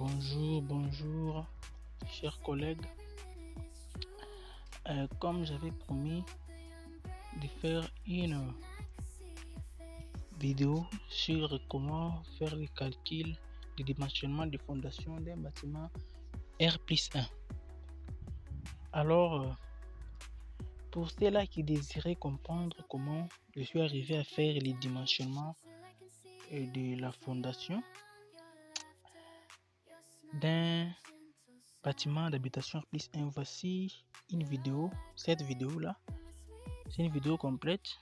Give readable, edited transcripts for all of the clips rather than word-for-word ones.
Bonjour, chers collègues. Comme j'avais promis de faire une vidéo sur comment faire le calcul du dimensionnement de fondation d'un bâtiment R+1. Alors, pour ceux-là qui désiraient comprendre comment je suis arrivé à faire les dimensionnements de la fondation d'un bâtiment d'habitation R+1, voici une vidéo. Cette vidéo-là, c'est une vidéo complète.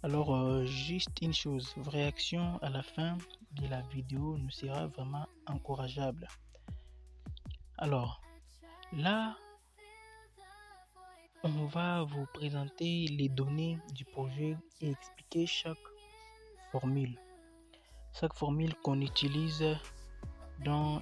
Alors, juste une chose, vos réactions à la fin de la vidéo nous sera vraiment encourageable. Alors, là, on va vous présenter les données du projet et expliquer chaque formule qu'on utilise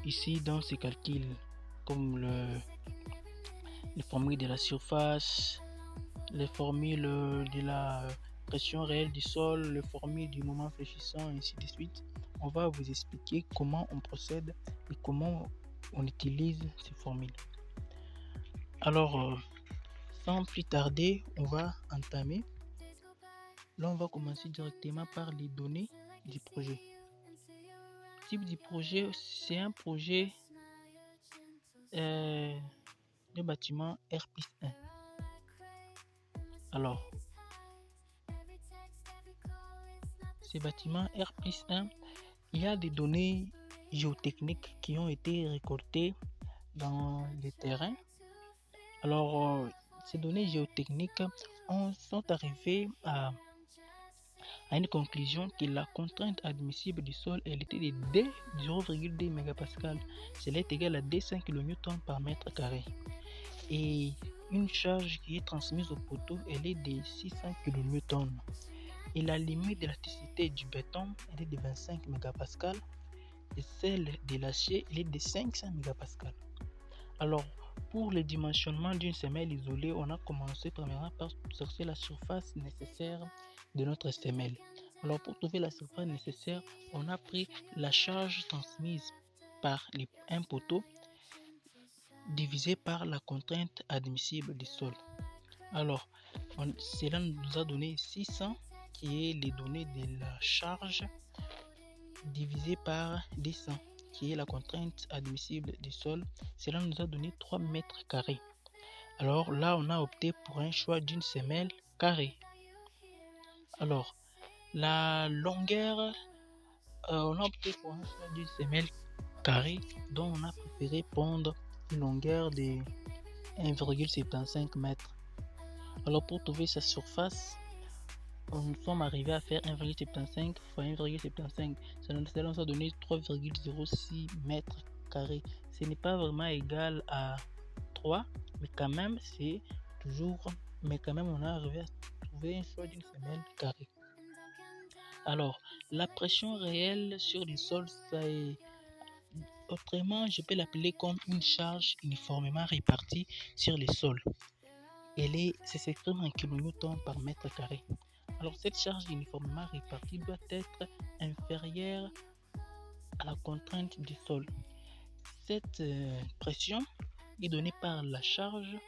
ici dans ces calculs, comme les formules de la surface, les formules de la pression réelle du sol, les formules du moment fléchissant, et ainsi de suite. On va vous expliquer comment on procède et comment on utilise ces formules. Alors, sans plus tarder, on va entamer. Là, on va commencer directement par les données du projet. Le type du projet, c'est un projet de bâtiment R+1. Alors, ces bâtiments R+1, il y a des données géotechniques qui ont été récoltées dans les terrains. Alors, ces données géotechniques sont arrivées à une conclusion que la contrainte admissible du sol, elle était de D 0,2 mégapascal. Cela est égal à D 5 kN par mètre carré. Et une charge qui est transmise au poteau, elle est de 600 kN. Et la limite d'élasticité du béton, elle est de 25 mégapascal. Et celle de l'acier, elle est de 500 mégapascal. Alors, pour le dimensionnement d'une semelle isolée, on a commencé premièrement par chercher la surface nécessaire de notre semelle. Alors, pour trouver la surface nécessaire, on a pris la charge transmise par un poteau divisé par la contrainte admissible du sol. Alors, cela nous a donné 600, qui est les données de la charge, divisé par 200, qui est la contrainte admissible du sol. Cela nous a donné 3 mètres carrés. Alors là, on a opté pour un choix d'une semelle carrée. Alors, la longueur, on a opté pour un choix d'une semelle carrée dont on a préféré prendre une longueur de 1,75 m. Alors, pour trouver sa surface, nous sommes arrivés à faire 1,75 x 1,75. Cela nous a donné 3,06 mètres carrés. Ce n'est pas vraiment égal à 3, mais quand même, on a arrivé à trouver un choix d'une semelle carrée. Alors, la pression réelle sur le sol, autrement, je peux l'appeler comme une charge uniformément répartie sur le sol. C'est s'exprime en kN par mètre carré. Alors, cette charge uniformément répartie doit être inférieure à la contrainte du sol. Cette pression est donnée par la charge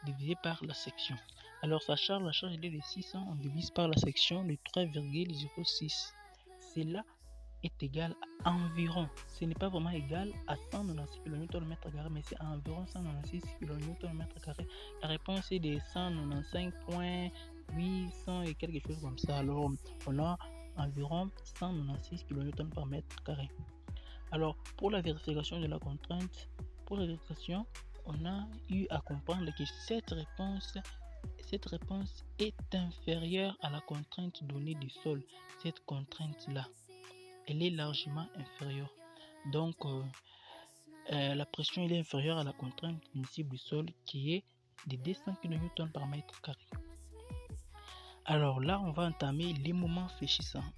divisée par la section. Alors, la charge est de 600, on divise par la section de 3,06. Cela est égal à environ, ce n'est pas vraiment égal à 196 kN/m², mais c'est à environ 196 kN/m². La réponse est de 195,800 et quelque chose comme ça. Alors, on a environ 196 kN/m². Alors, pour la vérification de la contrainte, on a eu à comprendre que cette réponse est inférieure à la contrainte donnée du sol. Cette contrainte-là, elle est largement inférieure. Donc, la pression est inférieure à la contrainte admissible du sol qui est de 200 kN par mètre carré. Alors là, on va entamer les moments fléchissants.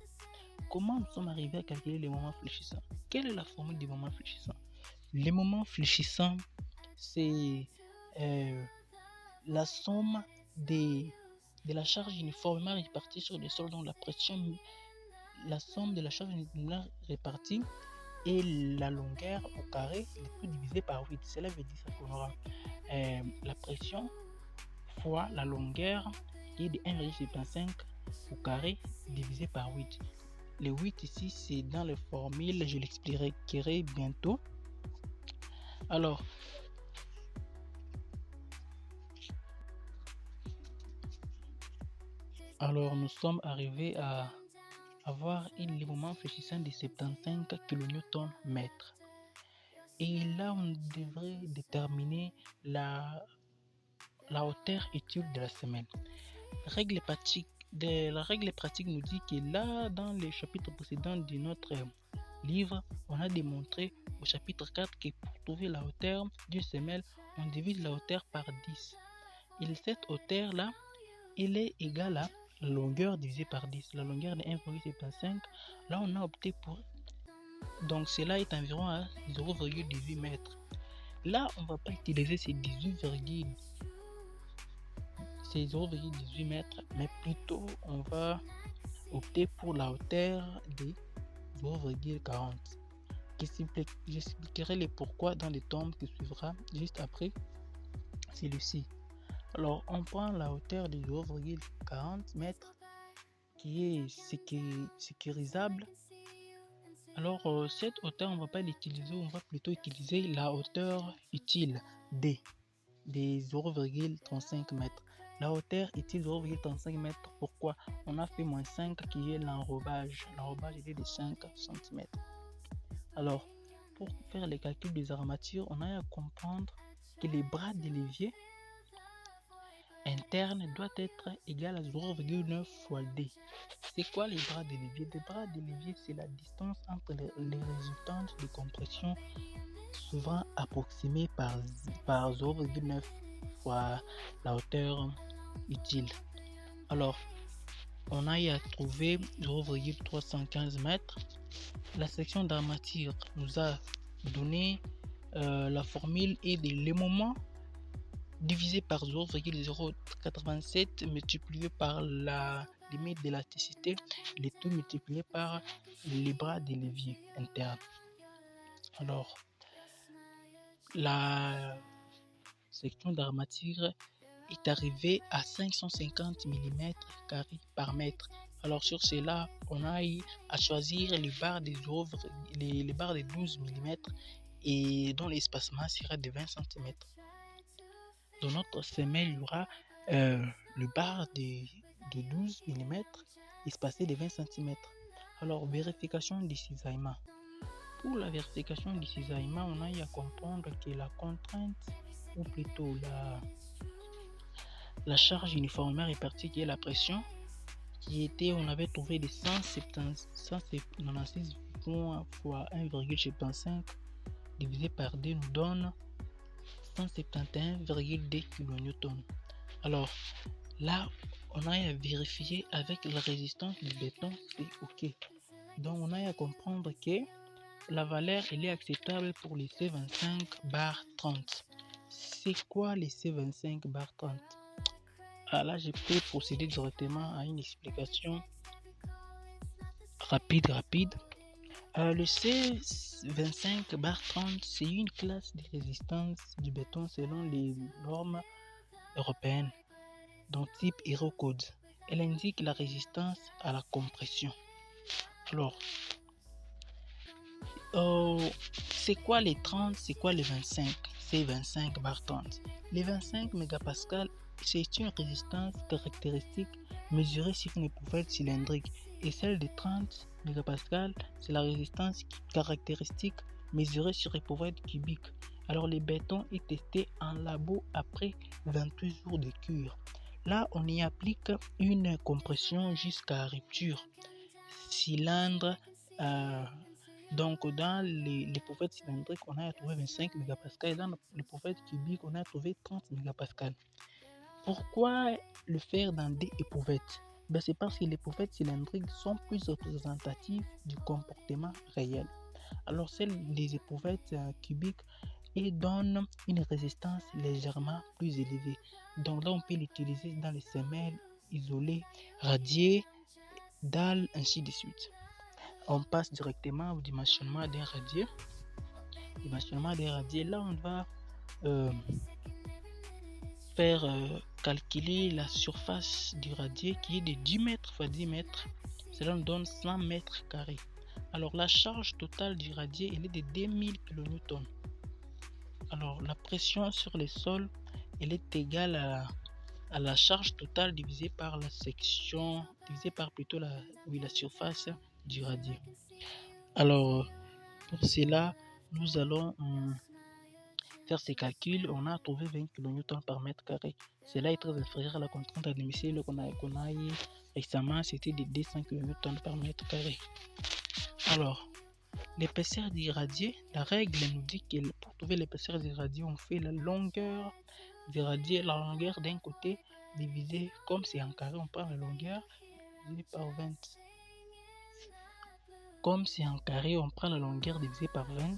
Comment nous sommes arrivés à calculer les moments fléchissants? Quelle est la formule des moments fléchissants? Les moments fléchissants, c'est la somme de la charge uniformément répartie sur le sol, donc la somme de la charge uniformément répartie et la longueur au carré, le tout divisé par 8. Cela veut dire qu'on aura la pression fois la longueur qui est de 1,75 au carré divisé par 8. Le 8 ici, c'est dans les formules, je l'expliquerai bientôt. Alors, nous sommes arrivés à avoir le moment fléchissant de 75 kN/m. Et là, on devrait déterminer la hauteur utile de la semelle. La règle pratique nous dit que là, dans le chapitre précédent de notre livre, on a démontré au chapitre 4 que pour trouver la hauteur d'une semelle, on divise la hauteur par 10. Et cette hauteur-là, elle est égale à la longueur divisée par 10. La longueur de 1,75. Là, on a opté pour... Donc, cela est environ à 0,18 mètres. Là, on ne va pas utiliser ces 0,18 mètres, mais plutôt on va opter pour la hauteur de 0,40. J'expliquerai les pourquoi dans les tomes qui suivra juste après celui-ci. Alors, on prend la hauteur de 0,40 mètres qui est sécurisable. Alors, cette hauteur, on ne va pas l'utiliser, on va plutôt utiliser la hauteur utile D des 0,35 mètres. La hauteur utile 0,35 mètres. Pourquoi? On a fait moins 5 qui est l'enrobage. L'enrobage était de 5 cm. Alors, pour faire les calculs des armatures, on a à comprendre que les bras de levier interne doit être égal à 0,9 fois D. C'est quoi les bras de levier? Les bras de levier, c'est la distance entre les résultantes de compression, souvent approximée par 0,9 fois la hauteur utile. Alors, on a à trouver 0,315 mètres. La section d'armature nous a donné la formule et le moment divisé par 0,087 multiplié par la limite d'élasticité, le tout multiplié par les bras de levier interne. Alors, la section d'armature est arrivée à 550 mm par mètre. Alors sur cela, on a eu à choisir les barres de 12 mm et dont l'espacement sera de 20 cm. Dans notre semelle, il y aura le bar de 12 mm espacé de 20 cm. Alors, vérification du cisaillement. Pour la vérification du cisaillement, on a eu à comprendre que la contrainte, ou plutôt la charge uniformément répartie, qui est la pression, qui était, on avait trouvé de 196 fois 1,75 divisé par 2 nous donne 171,2 kN. Alors là, on a à vérifier avec la résistance du béton, c'est OK. Donc on a à comprendre que la valeur elle est acceptable pour les C25/30. C'est quoi les C25/30? Là, je peux procéder directement à une explication rapide. Le C25/30, c'est une classe de résistance du béton selon les normes européennes, dont type Eurocode. Elle indique la résistance à la compression. Alors, c'est quoi les 30, c'est quoi les 25? C'est 25/30. Les 25 mégapascales, c'est une résistance caractéristique mesurée sur une éprouvette cylindrique, et celle de 30 mégapascales, c'est la résistance caractéristique mesurée sur éprouvette cubique. Alors le béton est testé en labo après 28 jours de cure. Là, on y applique une compression jusqu'à rupture. Cylindre, donc dans l'éprouvette cylindrique, on a trouvé 25 mégapascales, et dans l'éprouvette cubique, on a trouvé 30 mégapascales. Pourquoi le faire dans des éprouvettes? C'est parce que les éprouvettes cylindriques sont plus représentatives du comportement réel. Alors celles des éprouvettes cubiques et donnent une résistance légèrement plus élevée. Donc là, on peut l'utiliser dans les semelles isolées, radiées, dalles, ainsi de suite. on passe directement au dimensionnement des radiers. Dimensionnement des radiers, là on va faire calculer la surface du radier qui est de 10 mètres x 10 mètres. Cela nous donne 100 mètres carrés. Alors la charge totale du radier elle est de 2000 kN. Alors la pression sur le sol elle est égale à la charge totale divisée par la section, divisée par plutôt la surface du radier. Alors pour cela, nous allons faire ces calculs. On a trouvé 20 kN par mètre carré. Cela est très inférieur à la contrainte admissible qu'on a eu récemment, c'était de 200 kN par mètre carré. Alors, l'épaisseur du radier, la règle nous dit que pour trouver l'épaisseur du radier, on fait la longueur du radier, la longueur d'un côté divisé, comme c'est en carré, on prend la longueur divisé par 20. Comme c'est en carré, on prend la longueur divisée par 20.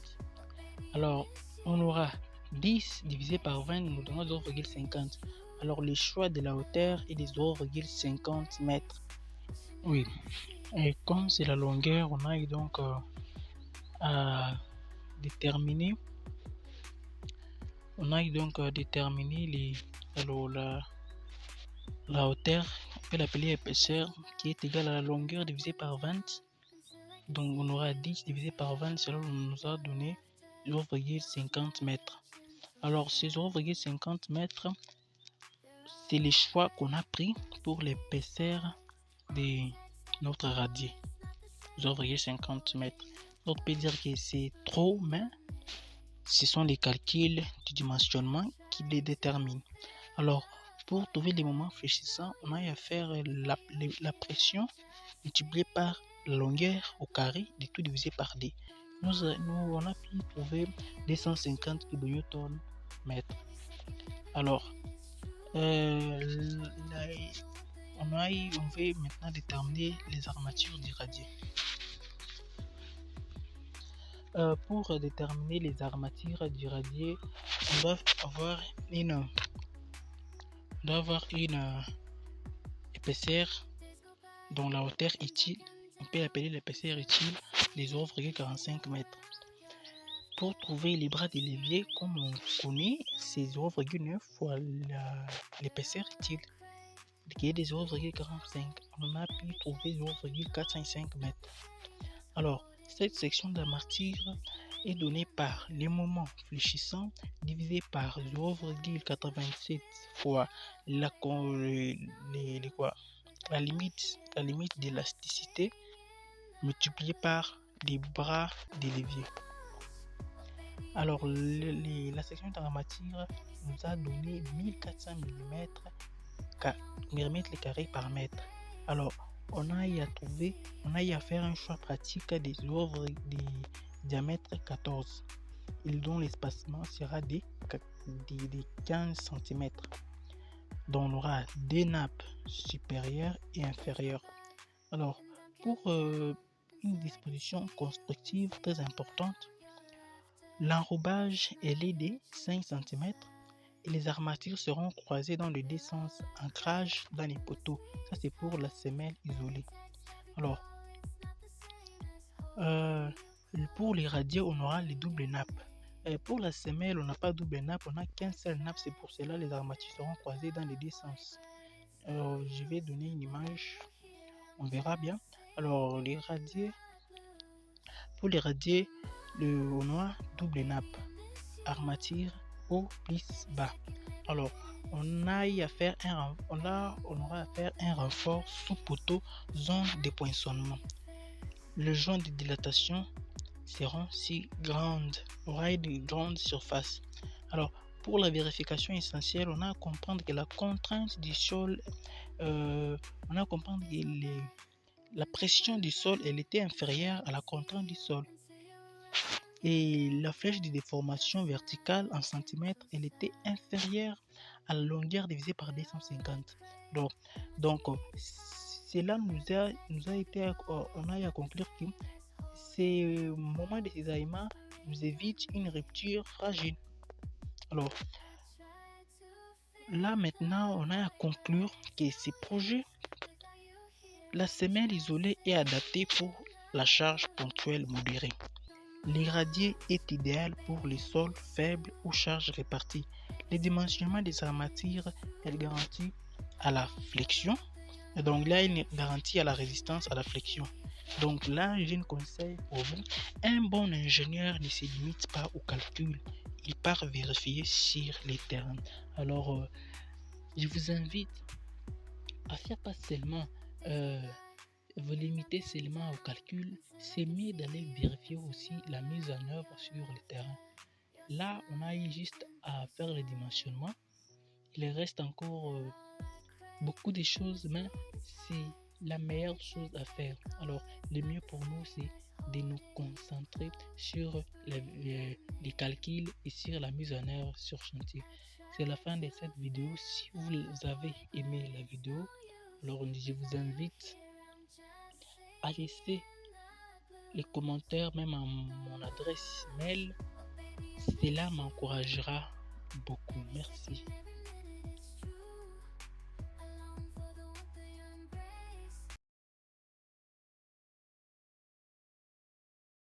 Alors, on aura 10 divisé par 20 nous donnera 0,50. Alors, le choix de la hauteur est de 0,50 mètres. Oui. Et comme c'est la longueur, on a donc à déterminer. On a donc déterminer la hauteur, on peut l'appeler épaisseur, qui est égale à la longueur divisée par 20. Donc on aura 10 divisé par 20, cela nous a donné 0,50 mètres. Alors ces 0,50 mètres, c'est le choix qu'on a pris pour l'épaisseur de notre radier. 0,50 mètres. On peut dire que c'est trop, mais ce sont les calculs du dimensionnement qui les déterminent. Alors, pour trouver les moments fléchissants, on a à faire la pression multipliée par la longueur au carré de tout divisé par D. Nous on a pu trouver 250 kN mètres. Alors, on veut maintenant déterminer les armatures du radier. Pour déterminer les armatures du radier, on doit avoir une épaisseur dont la hauteur utile, on peut appeler l'épaisseur utile de 0,45 mètres. Pour trouver les bras de levier, comme on connaît, c'est 0,9 fois l'épaisseur utile, qui est de 0,45. On a pu trouver 0,405 mètres. Alors, cette section d'armature est donnée par les moments fléchissants divisé par 0,87 fois la limite d'élasticité multipliée par les bras des leviers. Alors, la section d'armature nous a donné 1400 mm carrés par mètre. Alors, on a à faire un choix pratique des œuvres de diamètre 14, et dont l'espacement sera de 15 cm. Donc, on aura des nappes supérieures et inférieures. Alors, pour une disposition constructive très importante, l'enrobage est de 5 cm et les armatures seront croisées dans le deux sens, ancrage dans les poteaux. Ça, c'est pour la semelle isolée. Alors, pour les radiers, on aura les doubles nappes. Pour la semelle, on n'a pas double nappe, on n'a qu'un seul nappe. C'est pour cela que les armatures seront croisées dans les deux sens. Alors, je vais donner une image, on verra bien. Alors, pour les radiers, on aura double nappe, armature haut plus bas. Alors, on aura à faire un renfort sous poteau, zone de poinçonnement. Les zones de dilatation seront si grandes, aura de grandes surfaces. Alors, pour la vérification essentielle, on a à comprendre que la contrainte du sol, on a à comprendre que la pression du sol, elle était inférieure à la contrainte du sol. Et la flèche de déformation verticale en centimètres, elle était inférieure à la longueur divisée par 250. Donc cela nous a été, on a eu à conclure que ces moments de cisaillement nous évitent une rupture fragile. Alors là maintenant, on a à conclure que ces projets, la semelle isolée est adaptée pour la charge ponctuelle modérée. L'irradié est idéal pour les sols faibles ou charges réparties. Le dimensionnement des armatures est garanti à la flexion. Et donc là, il est garanti à la résistance à la flexion. Donc là, j'ai un conseil pour vous. Un bon ingénieur ne se limite pas au calcul. Il part vérifier sur les terrains. Alors, je vous invite à faire pas seulement vous limiter seulement au calcul, c'est mieux d'aller vérifier aussi la mise en œuvre sur le terrain. Là, on a eu juste à faire le dimensionnement. Il reste encore beaucoup de choses, mais c'est la meilleure chose à faire. Alors, le mieux pour nous, c'est de nous concentrer sur les calculs et sur la mise en œuvre sur chantier. C'est la fin de cette vidéo. Si vous avez aimé la vidéo, alors je vous invite à laisser les commentaires, même à mon adresse mail. Cela m'encouragera beaucoup. Merci.